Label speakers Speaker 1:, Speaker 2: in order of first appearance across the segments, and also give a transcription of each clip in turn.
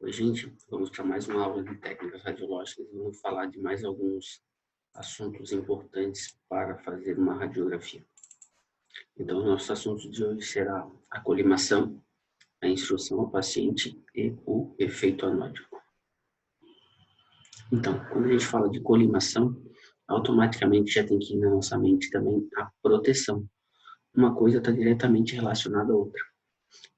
Speaker 1: Oi, gente, vamos para mais uma aula de técnicas radiológicas. Vamos falar de mais alguns assuntos importantes para fazer uma radiografia. Então, o nosso assunto de hoje será a colimação, a instrução ao paciente e o efeito anódico. Então, quando a gente fala de colimação, automaticamente já tem que ir na nossa mente também a proteção. Uma coisa está diretamente relacionada à outra.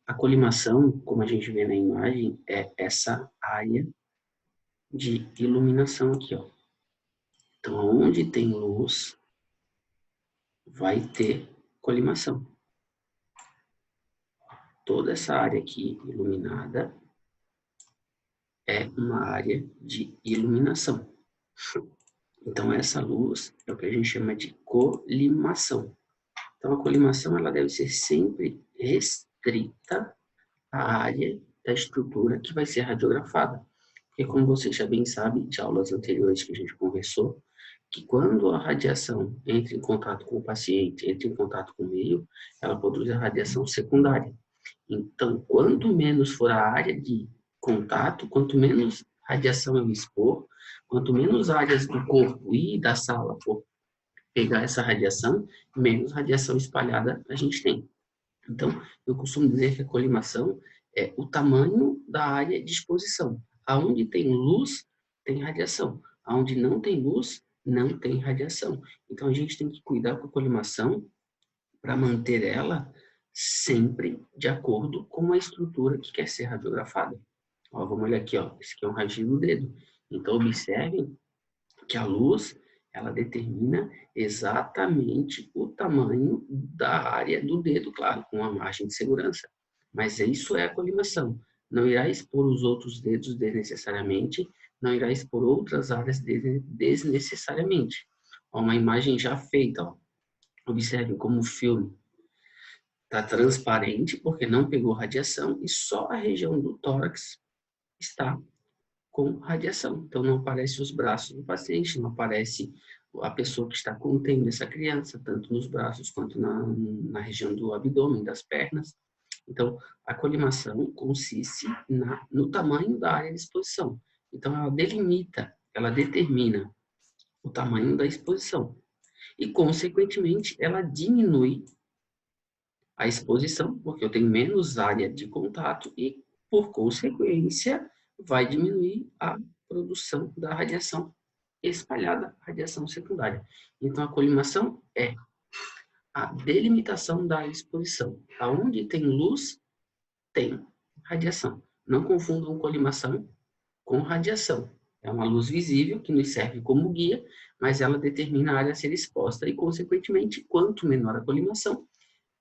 Speaker 1: A colimação, como a gente vê na imagem, é essa área de iluminação aqui, ó. Então, onde tem luz, vai ter colimação. Toda essa área aqui iluminada é uma área de iluminação. Então, essa luz é o que a gente chama de colimação. Então, a colimação ela deve ser sempre restrita à área da estrutura que vai ser radiografada. Porque, como você já bem sabe, de aulas anteriores que a gente conversou, que quando a radiação entra em contato com o paciente, entra em contato com o meio, ela produz a radiação secundária. Então, quanto menos for a área de contato, quanto menos radiação eu expor, quanto menos áreas do corpo e da sala for pegar essa radiação, menos radiação espalhada a gente tem. Então, eu costumo dizer que a colimação é o tamanho da área de exposição. Aonde tem luz, tem radiação. Aonde não tem luz, não tem radiação. Então, a gente tem que cuidar com a colimação para manter ela sempre de acordo com a estrutura que quer ser radiografada. Ó, vamos olhar aqui, ó. Esse aqui é um raio do dedo. Então, observem que a luz ela determina exatamente o tamanho da área do dedo, claro, com uma margem de segurança. Mas isso é a colimação. Não irá expor os outros dedos desnecessariamente, não irá expor outras áreas desnecessariamente. Ó, uma imagem já feita, ó. Observe como o filme está transparente, porque não pegou radiação, e só a região do tórax está com radiação. Então, não aparece os braços do paciente, não aparece a pessoa que está contendo essa criança, tanto nos braços quanto na região do abdômen, das pernas. Então, a colimação consiste no tamanho da área de exposição. Então, ela delimita, ela determina o tamanho da exposição. E, consequentemente, ela diminui a exposição, porque eu tenho menos área de contato e, por consequência, vai diminuir a produção da radiação espalhada, radiação secundária. Então, a colimação é a delimitação da exposição. Aonde tem luz, tem radiação. Não confundam colimação com radiação. É uma luz visível que nos serve como guia, mas ela determina a área a ser exposta e, consequentemente, quanto menor a colimação,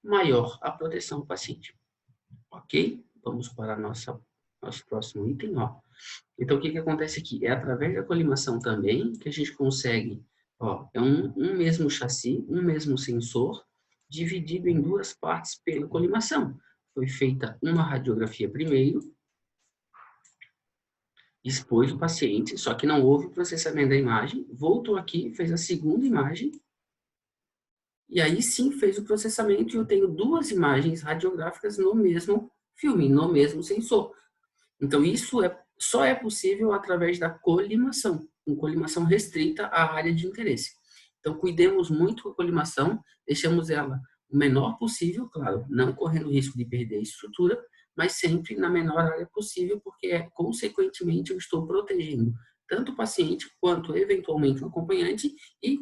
Speaker 1: maior a proteção do paciente. Ok? Vamos para nosso próximo item. Ó. Então, o que acontece aqui? É através da colimação também que a gente consegue, ó, é um mesmo chassi, um mesmo sensor, dividido em duas partes pela colimação. Foi feita uma radiografia primeiro, expôs o paciente, só que não houve processamento da imagem, voltou aqui, fez a segunda imagem, e aí sim fez o processamento e eu tenho duas imagens radiográficas no mesmo filme, no mesmo sensor. Então isso só é possível através da colimação, com colimação restrita à área de interesse. Então cuidemos muito com a colimação, deixamos ela o menor possível, claro, não correndo risco de perder a estrutura, mas sempre na menor área possível, porque consequentemente eu estou protegendo tanto o paciente quanto eventualmente o acompanhante e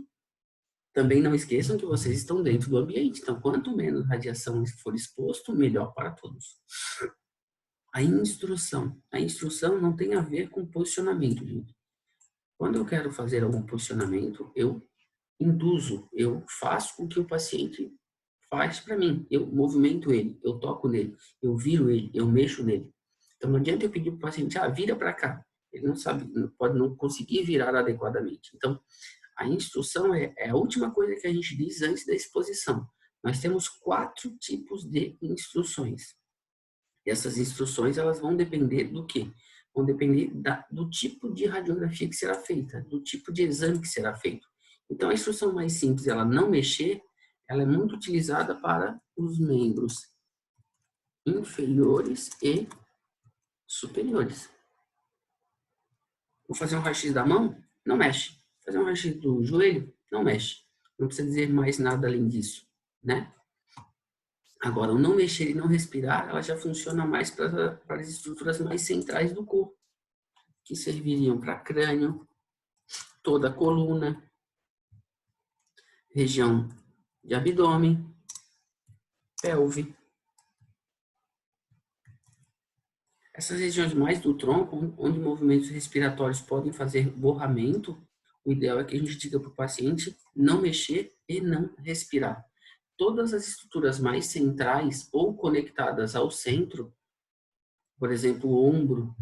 Speaker 1: também não esqueçam que vocês estão dentro do ambiente, então quanto menos radiação for exposto, melhor para todos. A instrução. A instrução não tem a ver com posicionamento, gente. Quando eu quero fazer algum posicionamento, eu induzo, eu faço com que o paciente faz para mim. Eu movimento ele, eu toco nele, eu viro ele, eu mexo nele. Então não adianta eu pedir para o paciente, vira para cá. Ele não sabe, pode não conseguir virar adequadamente. Então, a instrução é a última coisa que a gente diz antes da exposição. Nós temos 4 tipos de instruções. E essas instruções elas vão depender do quê? Vão depender do tipo de radiografia que será feita, do tipo de exame que será feito. Então, a instrução mais simples, ela não mexer, ela é muito utilizada para os membros inferiores e superiores. Vou fazer um raio-x da mão? Não mexe. Fazer um raio-x do joelho? Não mexe. Não precisa dizer mais nada além disso, né? Agora, o não mexer e não respirar, ela já funciona mais para as estruturas mais centrais do corpo, que serviriam para crânio, toda a coluna, região de abdômen, pelve. Essas regiões mais do tronco, onde movimentos respiratórios podem fazer borramento, o ideal é que a gente diga para o paciente não mexer e não respirar. Todas as estruturas mais centrais ou conectadas ao centro, por exemplo, o ombro,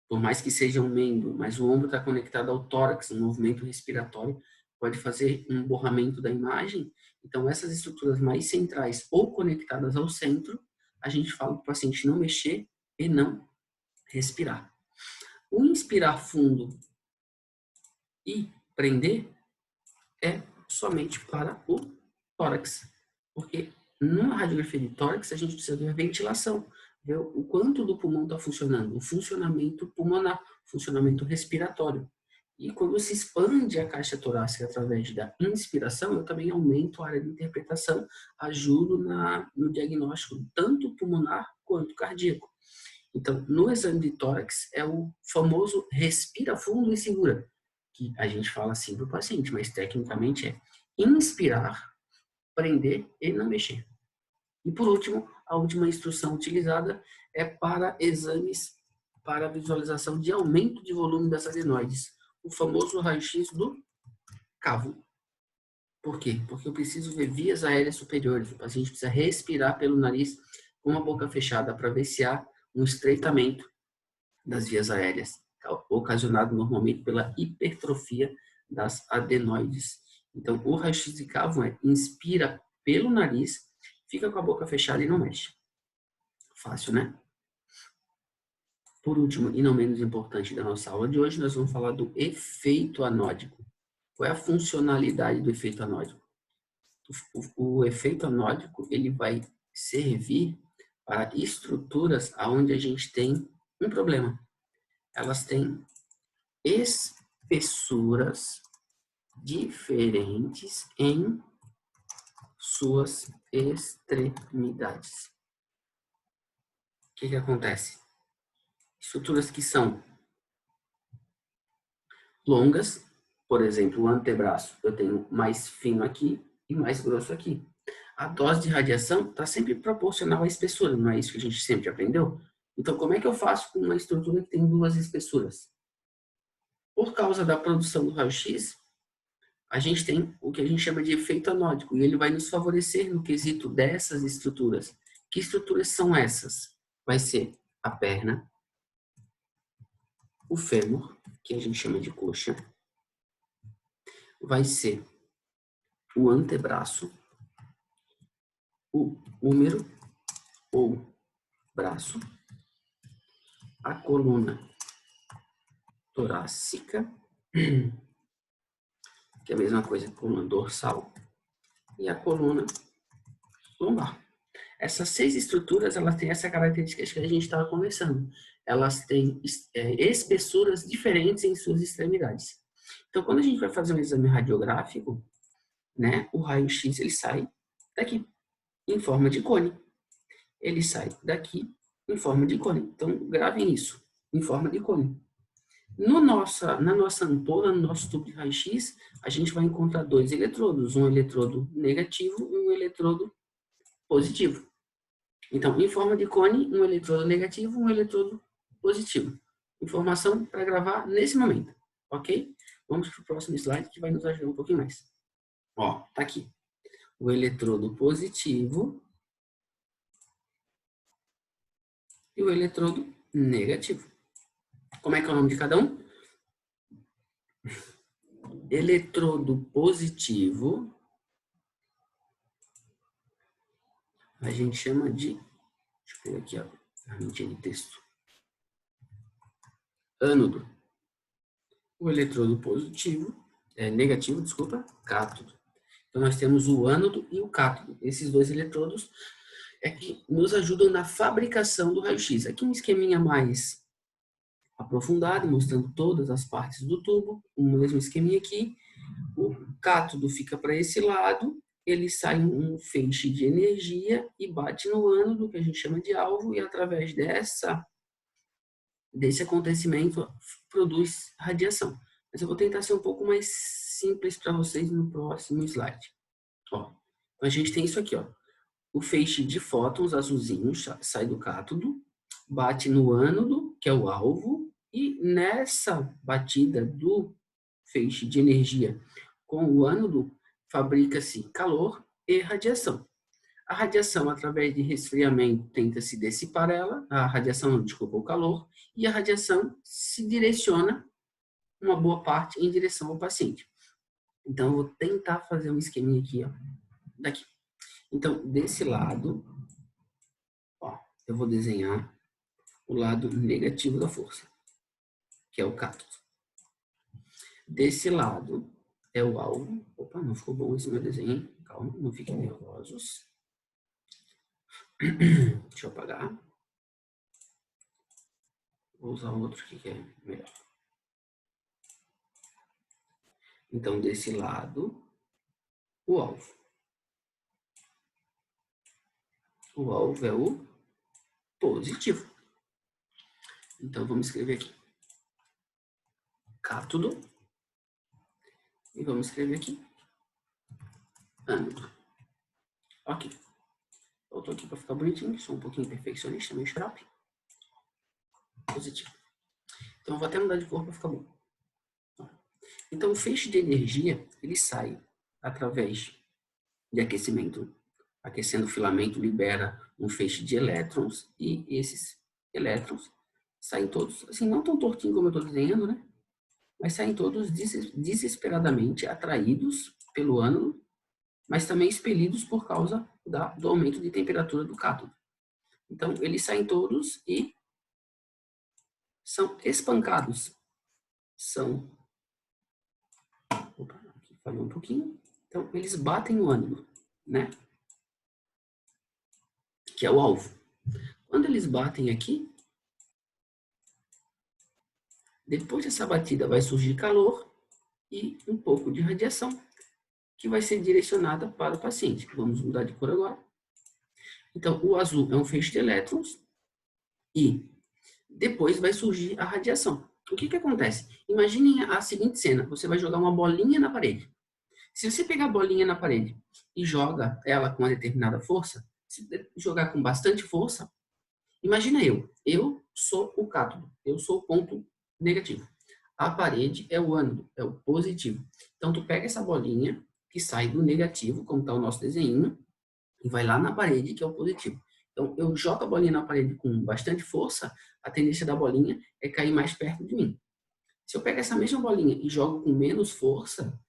Speaker 1: por mais que seja um membro, mas o ombro está conectado ao tórax, um movimento respiratório, pode fazer um borramento da imagem. Então, essas estruturas mais centrais ou conectadas ao centro, a gente fala para o paciente não mexer e não respirar. O inspirar fundo e prender é somente para o tórax, porque numa radiografia de tórax a gente precisa ver ventilação, ver o quanto do pulmão está funcionando, o funcionamento pulmonar, o funcionamento respiratório. E quando se expande a caixa torácica através da inspiração, eu também aumento a área de interpretação, ajudo no diagnóstico tanto pulmonar quanto cardíaco. Então, no exame de tórax é o famoso respira fundo e segura, que a gente fala assim para o paciente, mas tecnicamente é inspirar, prender e não mexer. E por último, a última instrução utilizada é para exames para visualização de aumento de volume das adenoides, o famoso raio-x do cavo. Por quê? Porque eu preciso ver vias aéreas superiores, o paciente precisa respirar pelo nariz com a boca fechada para ver se há um estreitamento das vias aéreas, ocasionado normalmente pela hipertrofia das adenoides. Então, o raio-x de cavo é inspira pelo nariz, fica com a boca fechada e não mexe. Fácil, né? Por último, e não menos importante da nossa aula de hoje, nós vamos falar do efeito anódico. Qual é a funcionalidade do efeito anódico? O efeito anódico, ele vai servir para estruturas onde a gente tem um problema. Elas têm espessuras diferentes em suas extremidades. O que acontece? Estruturas que são longas, por exemplo, o antebraço, eu tenho mais fino aqui e mais grosso aqui. A dose de radiação está sempre proporcional à espessura, não é isso que a gente sempre aprendeu? Então, como é que eu faço com uma estrutura que tem duas espessuras? Por causa da produção do raio-x, a gente tem o que a gente chama de efeito anódico, e ele vai nos favorecer no quesito dessas estruturas. Que estruturas são essas? Vai ser a perna, o fêmur, que a gente chama de coxa, vai ser o antebraço, o húmero ou braço, a coluna torácica, que é a mesma coisa que a coluna dorsal, e a coluna lombar. Essas 6 estruturas, elas têm essa característica que a gente estava conversando. Elas têm espessuras diferentes em suas extremidades. Então, quando a gente vai fazer um exame radiográfico, né, o raio-x ele sai daqui, em forma de cone. Ele sai daqui, em forma de cone. Então, gravem isso, em forma de cone. Na nossa ampola, no nosso tubo de raio-x, a gente vai encontrar 2 eletrodos, um eletrodo negativo e um eletrodo positivo. Então, em forma de cone, um eletrodo negativo, um eletrodo positivo. Informação para gravar nesse momento, ok? Vamos para o próximo slide que vai nos ajudar um pouquinho mais. Ó, tá aqui. O eletrodo positivo e o eletrodo negativo. Como é que é o nome de cada um? Eletrodo positivo a gente chama de, deixa eu pegar aqui, ó, ferramentinha de texto. Ânodo. O eletrodo positivo, negativo, desculpa, cátodo. Então nós temos o ânodo e o cátodo. Esses 2 eletrodos é que nos ajudam na fabricação do raio-x. Aqui um esqueminha mais aprofundado, mostrando todas as partes do tubo, o mesmo esqueminha aqui. O cátodo fica para esse lado, ele sai um feixe de energia e bate no ânodo, que a gente chama de alvo, e através desse acontecimento produz radiação. Mas eu vou tentar ser um pouco mais simples para vocês no próximo slide. Ó, a gente tem isso aqui, ó. O feixe de fótons azulzinhos sai do cátodo, bate no ânodo, que é o alvo, e nessa batida do feixe de energia com o ânodo, fabrica-se calor e radiação. A radiação, através de resfriamento, tenta se dissipar ela, a radiação, desculpa, o calor, e a radiação se direciona, uma boa parte, em direção ao paciente. Então, eu vou tentar fazer um esqueminha aqui, ó, daqui. Então, desse lado, ó, eu vou desenhar o lado negativo da força, que é o cátodo. Desse lado é o alvo. Opa, não ficou bom esse meu desenho. Calma, não fiquem nervosos. Deixa eu apagar. Vou usar outro aqui que é melhor. Então, desse lado, o alvo. O alvo é o positivo. Então, vamos escrever aqui. Cátodo. E vamos escrever aqui. Ânodo. Ok. Eu estou aqui para ficar bonitinho. Sou um pouquinho perfeccionista, meio xarope. Positivo. Então, eu vou até mudar de cor para ficar bom. Então, o feixe de energia, ele sai através de aquecimento. Aquecendo o filamento, libera um feixe de elétrons e esses elétrons saem todos, assim, não tão tortinho como eu estou desenhando, né? Mas saem todos desesperadamente atraídos pelo ânodo, mas também expelidos por causa do aumento de temperatura do cátodo. Então, eles saem todos e são espancados. Opa, aqui falhou um pouquinho. Então, eles batem no ânodo, né? Que é o alvo. Quando eles batem aqui, depois dessa batida vai surgir calor e um pouco de radiação que vai ser direcionada para o paciente. Vamos mudar de cor agora. Então, o azul é um feixe de elétrons e depois vai surgir a radiação. O que acontece? Imaginem a seguinte cena. Você vai jogar uma bolinha na parede. Se você pegar a bolinha na parede e joga ela com uma determinada força, se jogar com bastante força, imagina eu sou o cátodo, eu sou o ponto negativo. A parede é o ânodo, é o positivo. Então, tu pega essa bolinha que sai do negativo, como está o nosso desenho, e vai lá na parede, que é o positivo. Então, eu jogo a bolinha na parede com bastante força, a tendência da bolinha é cair mais perto de mim. Se eu pego essa mesma bolinha e jogo com menos força,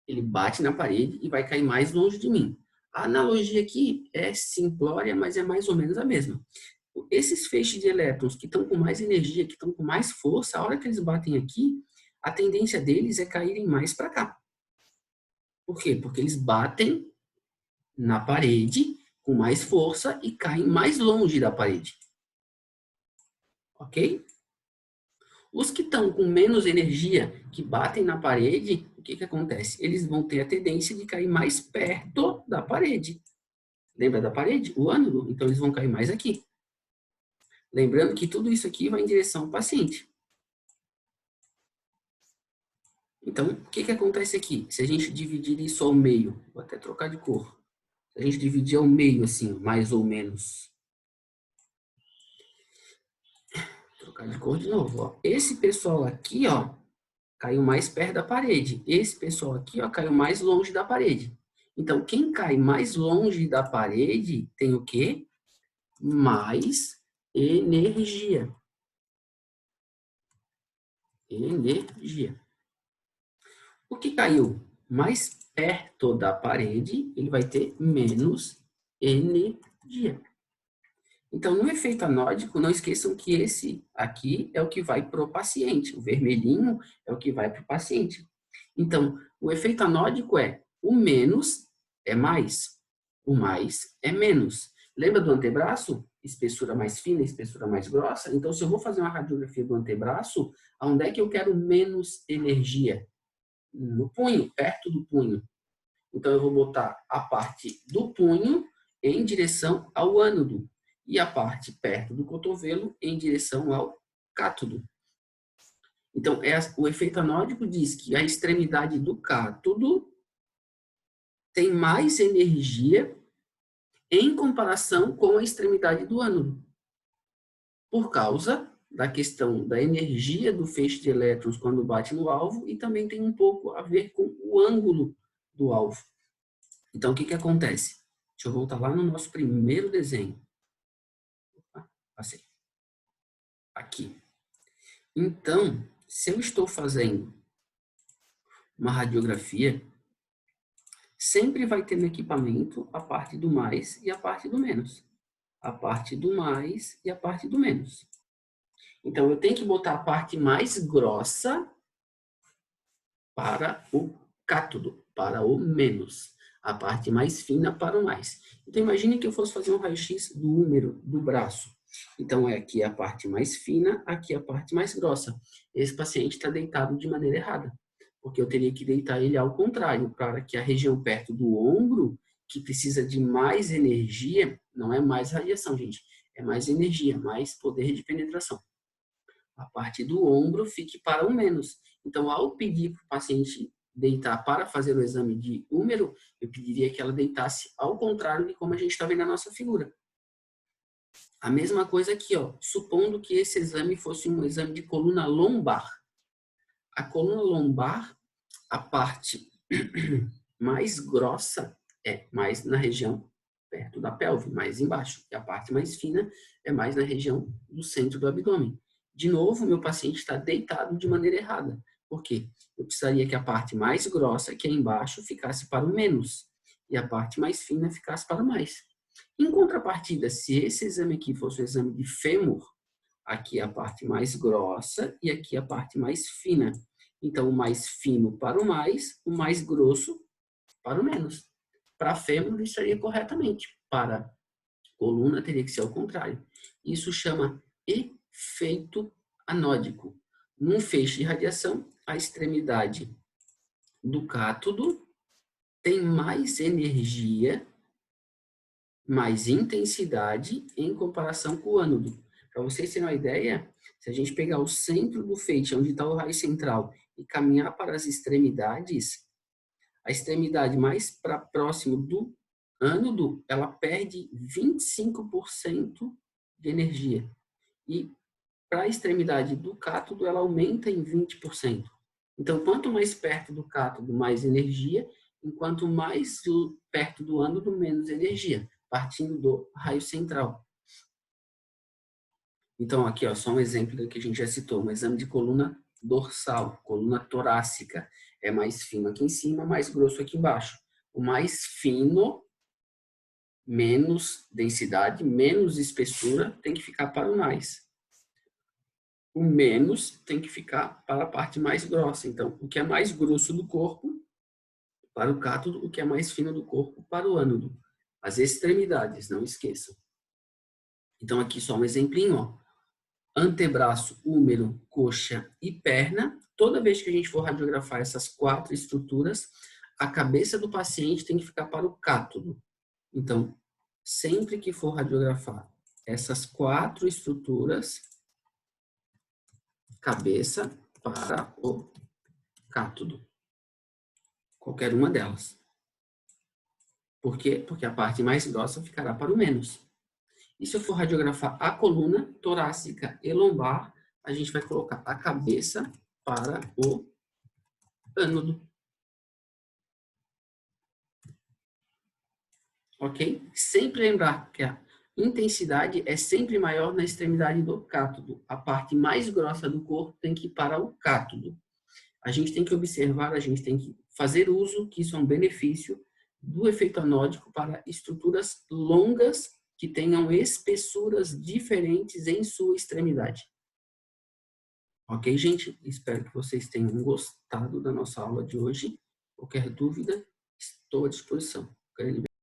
Speaker 1: ele bate na parede e vai cair mais longe de mim. A analogia aqui é simplória, mas é mais ou menos a mesma. Esses feixes de elétrons que estão com mais energia, que estão com mais força, a hora que eles batem aqui, a tendência deles é caírem mais para cá. Por quê? Porque eles batem na parede com mais força e caem mais longe da parede. Ok? Os que estão com menos energia, que batem na parede, o que acontece? Eles vão ter a tendência de cair mais perto da parede. Lembra da parede? O ânodo? Então, eles vão cair mais aqui. Lembrando que tudo isso aqui vai em direção ao paciente. Então, o que acontece aqui? Se a gente dividir isso ao meio, vou até trocar de cor. Se a gente dividir ao meio, assim, mais ou menos. Trocar de cor de novo, ó. Esse pessoal aqui, ó, caiu mais perto da parede. Esse pessoal aqui, ó, caiu mais longe da parede. Então, quem cai mais longe da parede tem o quê? Mais energia. Energia. O que caiu mais perto da parede, ele vai ter menos energia. Então, no efeito anódico, não esqueçam que esse aqui é o que vai para o paciente. O vermelhinho é o que vai para o paciente. Então, o efeito anódico é o menos é mais, o mais é menos. Lembra do antebraço? espessura mais fina, espessura mais grossa. Então, se eu vou fazer uma radiografia do antebraço, onde é que eu quero menos energia? No punho, perto do punho. Então, eu vou botar a parte do punho em direção ao ânodo e a parte perto do cotovelo em direção ao cátodo. Então, o efeito anódico diz que a extremidade do cátodo tem mais energia em comparação com a extremidade do ânodo, por causa da questão da energia do feixe de elétrons quando bate no alvo e também tem um pouco a ver com o ângulo do alvo. Então, o que acontece? Deixa eu voltar lá no nosso primeiro desenho. Passei. Aqui. Então, se eu estou fazendo uma radiografia, sempre vai ter no equipamento a parte do mais e a parte do menos. A parte do mais e a parte do menos. Então, eu tenho que botar a parte mais grossa para o cátodo, para o menos. A parte mais fina para o mais. Então, imagine que eu fosse fazer um raio-x do húmero, do braço. Então, aqui é a parte mais fina, aqui é a parte mais grossa. Esse paciente está deitado de maneira errada, porque eu teria que deitar ele ao contrário, para que a região perto do ombro, que precisa de mais energia, não é mais radiação, gente, é mais energia, mais poder de penetração. A parte do ombro fique para o menos. Então, ao pedir para o paciente deitar para fazer o exame de húmero, eu pediria que ela deitasse ao contrário de como a gente está vendo na nossa figura. A mesma coisa aqui, ó, supondo que esse exame fosse um exame de coluna lombar. A coluna lombar, a parte mais grossa é mais na região perto da pelve, mais embaixo. E a parte mais fina é mais na região do centro do abdômen. De novo, meu paciente está deitado de maneira errada. Por quê? Eu precisaria que a parte mais grossa, que é embaixo, ficasse para o menos. E a parte mais fina ficasse para o mais. Em contrapartida, se esse exame aqui fosse o exame de fêmur, aqui é a parte mais grossa e aqui a parte mais fina. Então, o mais fino para o mais grosso para o menos. Para fêmur, estaria corretamente. Para coluna, teria que ser ao contrário. Isso chama efeito anódico. Num feixe de radiação, a extremidade do cátodo tem mais energia, mais intensidade em comparação com o ânodo. Para vocês terem uma ideia, se a gente pegar o centro do feixe, onde está o raio central, e caminhar para as extremidades, a extremidade mais para próximo do ânodo, ela perde 25% de energia. E para a extremidade do cátodo, ela aumenta em 20%. Então, quanto mais perto do cátodo, mais energia, enquanto mais perto do ânodo, menos energia, partindo do raio central. Então, aqui, ó, só um exemplo do que a gente já citou, um exame de coluna dorsal, coluna torácica. É mais fino aqui em cima, mais grosso aqui embaixo. O mais fino, menos densidade, menos espessura, tem que ficar para o mais. O menos tem que ficar para a parte mais grossa. Então, o que é mais grosso do corpo, para o cátodo, o que é mais fino do corpo, para o ânodo. As extremidades, não esqueçam. Então, aqui só um exemplinho, ó. Antebraço, húmero, coxa e perna. Toda vez que a gente for radiografar essas 4 estruturas, a cabeça do paciente tem que ficar para o cátodo. Então, sempre que for radiografar essas 4 estruturas, cabeça para o cátodo. Qualquer uma delas. Por quê? Porque a parte mais grossa ficará para o menos. E se eu for radiografar a coluna torácica e lombar, a gente vai colocar a cabeça para o ânodo. Ok? Sempre lembrar que a intensidade é sempre maior na extremidade do cátodo. A parte mais grossa do corpo tem que ir para o cátodo. A gente tem que observar, a gente tem que fazer uso, que isso é um benefício, do efeito anódico para estruturas longas que tenham espessuras diferentes em sua extremidade. Ok, gente? Espero que vocês tenham gostado da nossa aula de hoje. Qualquer dúvida, estou à disposição.